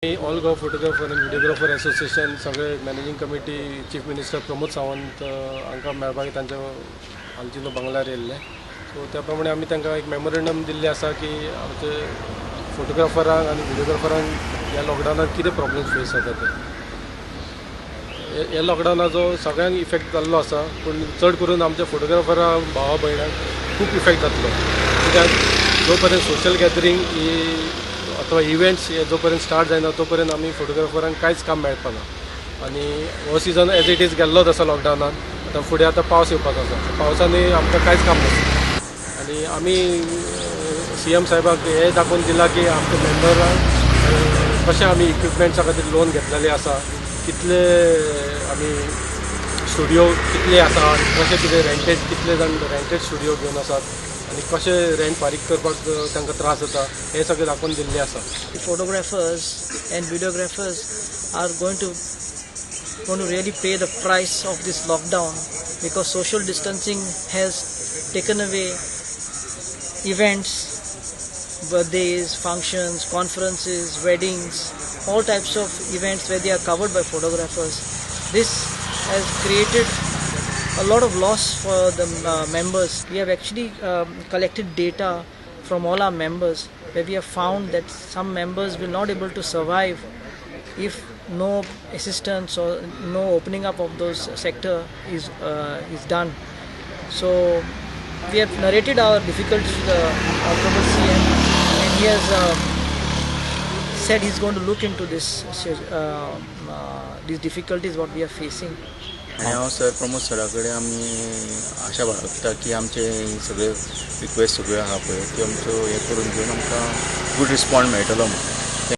All Goa photographer and videographer association सगळे managing committee chief minister Pramod Sawant हांकां मेळपाक तांच्या हालचिलो बंगल्यार येयल्ले. सो त्या प्रमाणे आमी तांकां एक मेमोरेंडम दिल्ले आसा की आमचे फोटोग्राफरांक आनी व्हिडिओग्राफरांक ह्या लॉकडावनात कितें प्रॉब्लेम्स फेस जाता ते. ह्या लॉकडावनाचो सगळ्यांक इफेक्ट जाल्लो आसा, पूण चड करून आमच्या फोटोग्राफरां भावा भयणांक खूब इफेक्ट जातलो. कित्याक जो पर्यंत सोशल गॅदरींग ही अथवा इव्हेंट्स हे जोपर्यंत स्टार्ट जायना तोपर्यंत आमी फोटोग्राफरांक कांयच काम मेळपाना. आनी हो सिजन एज इट इज गेल्लोच आसा लॉकडावनान. आतां फुडें आतां पावस येवपाक आसा, पावसांनी आमकां कांयच काम नासता. आनी आमी CM साहेबाक हे दाखोवन दिला की आमच्या मेंबरांक कशें आमी इक्विपमेंट्सा खातीर लोन घेतलेले आसा, कितले आमी स्टुडिओ कितले आसा, कशें कितें रेंटेड कितले जाण रेंटेड स्टुडिओ घेवन आसात आनी कशें रेंट फारीक करपाक तांकां त्रास जाता हे सगळें दाखोवन दिल्लें आसा. The photographers and videographers are going to really pay the price of this lockdown, because social distancing has taken away events, birthdays, functions, conferences, weddings, all types of events where they are covered by photographers. This has created a lot of loss for the members. We have actually collected data from all our members, where we have found that some members will not able to survive if no assistance or no opening up of those sector is done. So we have narrated our difficulties to the Honorable CM, and he has said he's going to look into these difficulties what we are facing. आणि हांव sir Pramod सरा कडेन आमी आशा बाळगता की आमचे सगळे request सगळ्यो आहा पळय त्यो आमच्यो हे करून घेवन आमकां गूड रिस्पॉन्ड मेळटलो म्हणून.